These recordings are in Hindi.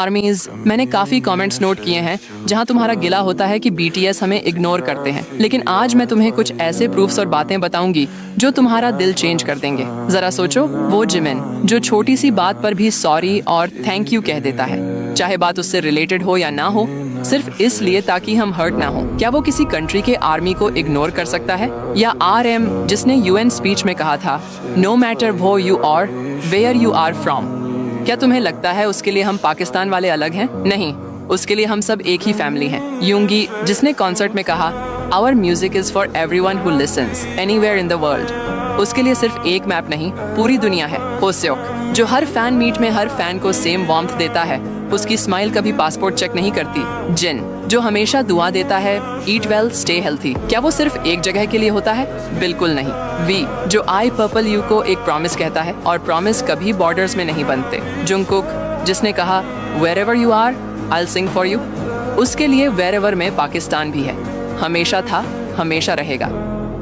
आर्मीज, मैंने काफी कमेंट्स नोट किए हैं जहां तुम्हारा गिला होता है कि बीटीएस हमें इग्नोर करते हैं, लेकिन आज मैं तुम्हें कुछ ऐसे प्रूफ्स और बातें बताऊंगी जो तुम्हारा दिल चेंज कर देंगे। जरा सोचो, वो जिमिन जो छोटी सी बात पर भी सॉरी और थैंक यू कह देता है, चाहे बात उससे रिलेटेड हो या ना हो, सिर्फ इसलिए ताकि हम हर्ट ना हो। क्या वो किसी कंट्री के आर्मी को इग्नोर कर सकता है? या RM जिसने UN स्पीच में कहा था, no matter who you are where you are from, क्या तुम्हें लगता है उसके लिए हम पाकिस्तान वाले अलग हैं? नहीं, उसके लिए हम सब एक ही फैमिली हैं। यूंगी जिसने कॉन्सर्ट में कहा, our music is for everyone who listens anywhere in the world, उसके लिए सिर्फ एक मैप नहीं, पूरी दुनिया है। होस्योक जो हर फैन मीट में हर फैन को सेम वार्मथ देता है, उसकी स्माइल कभी पासपोर्ट चेक नहीं करती। जिन जो हमेशा दुआ देता है, ईट वेल स्टे हेल्थी, क्या वो सिर्फ एक जगह के लिए होता है? बिल्कुल नहीं। वी जो आई पर्पल यू को एक प्रॉमिस कहता है, और प्रॉमिस कभी बॉर्डर्स में नहीं बनते। जुंगकुक जिसने कहा, where you are I will sing for you, उसके लिए वेयर में पाकिस्तान भी है, हमेशा था, हमेशा रहेगा।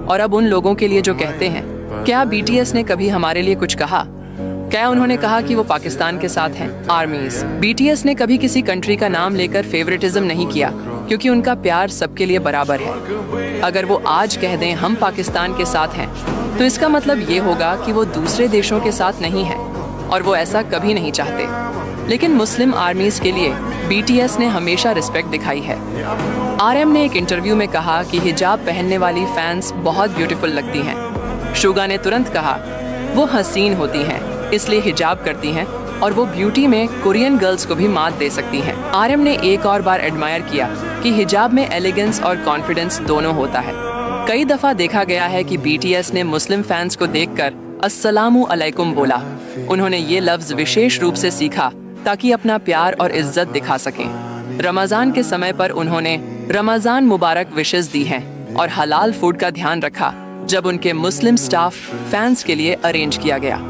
और अब उन लोगों के लिए जो कहते हैं, क्या BTS ने कभी हमारे लिए कुछ कहा? क्या उन्होंने कहा कि वो पाकिस्तान के साथ हैं? आर्मीज, BTS ने कभी किसी कंट्री का नाम लेकर फेवरेटिज्म नहीं किया, क्योंकि उनका प्यार सबके लिए बराबर है। अगर वो आज कह दें हम पाकिस्तान के साथ हैं, तो इसका मतलब ये होगा कि वो दूसरे देशों के साथ नहीं है, और वो ऐसा कभी नहीं चाहते। लेकिन मुस्लिम आर्मीज के लिए BTS ने हमेशा रिस्पेक्ट दिखाई है। RM ने एक इंटरव्यू में कहा कि हिजाब पहनने वाली फैंस बहुत ब्यूटीफुल लगती हैं। शुगा ने तुरंत कहा, वो हसीन होती हैं, इसलिए हिजाब करती हैं, और वो ब्यूटी में कोरियन गर्ल्स को भी मात दे सकती हैं। RM ने एक और बार एडमायर किया कि हिजाब में एलिगेंस और कॉन्फिडेंस दोनों होता है। कई दफा देखा गया है कि BTS ने मुस्लिम फैंस को देखकर अस्सलामु अलैकुम बोला। उन्होंने ये लफ्ज विशेष रूप से सीखा ताकि अपना प्यार और इज्जत दिखा सकें। रमजान के समय पर उन्होंने रमजान मुबारक विशेस दी हैं, और हलाल फूड का ध्यान रखा जब उनके मुस्लिम स्टाफ फैंस के लिए अरेंज किया गया।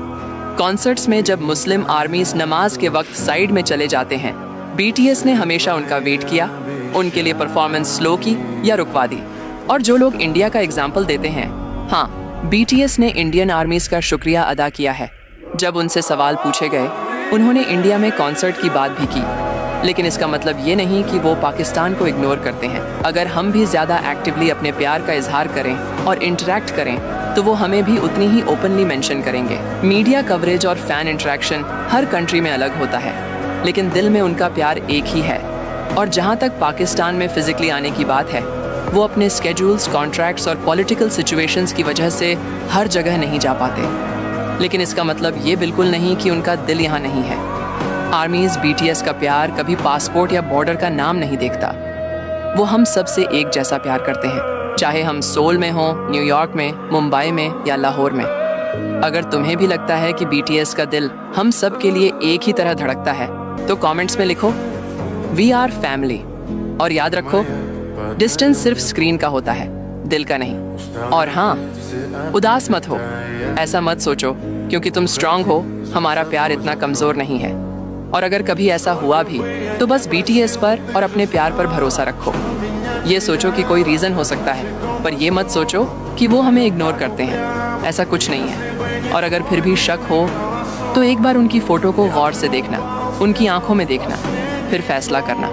कॉन्सर्ट्स में जब मुस्लिम आर्मीज नमाज के वक्त साइड में चले जाते हैं, BTS ने हमेशा उनका वेट किया, उनके लिए परफॉर्मेंस स्लो की या रुकवा दी। और जो लोग इंडिया का एग्जाम्पल देते हैं, हाँ, BTS ने इंडियन आर्मीज का शुक्रिया अदा किया है। जब उनसे सवाल पूछे गए, उन्होंने इंडिया में कॉन्सर्ट की बात भी की, लेकिन इसका मतलब ये नहीं कि वो पाकिस्तान को इग्नोर करते हैं। अगर हम भी ज़्यादा एक्टिवली अपने प्यार का इजहार करें और इंटरेक्ट करें, तो वो हमें भी उतनी ही ओपनली मेंशन करेंगे। मीडिया कवरेज और फैन इंटरेक्शन हर कंट्री में अलग होता है, लेकिन दिल में उनका प्यार एक ही है। और जहाँ तक पाकिस्तान में फिजिकली आने की बात है, वो अपने स्केड्यूल्स, कॉन्ट्रैक्ट्स और पॉलिटिकल सिचुएशंस की वजह से हर जगह नहीं जा पाते। लेकिन इसका मतलब ये बिल्कुल नहीं कि उनका दिल यहाँ नहीं है। आर्मीज BTS का प्यार कभी पासपोर्ट या बॉर्डर का नाम नहीं देखता। वो हम सब से एक जैसा प्यार करते हैं, चाहे हम सोल में हों, न्यूयॉर्क में, मुंबई में या लाहौर में। अगर तुम्हें भी लगता है कि BTS का दिल हम सब के लिए एक ही तरह धड़कता है, तो कमेंट्स में लिखो, वी आर फैमिली। और याद रखो, डिस्टेंस सिर्फ स्क्रीन का होता है, दिल का नहीं। और हाँ, उदास मत हो, ऐसा मत सोचो क्योंकि तुम स्ट्रांग हो, हमारा प्यार इतना कमज़ोर नहीं है। और अगर कभी ऐसा हुआ भी, तो बस BTS पर और अपने प्यार पर भरोसा रखो। ये सोचो कि कोई रीज़न हो सकता है, पर ये मत सोचो कि वो हमें इग्नोर करते हैं, ऐसा कुछ नहीं है। और अगर फिर भी शक हो, तो एक बार उनकी फ़ोटो को गौर से देखना, उनकी आंखों में देखना, फिर फैसला करना।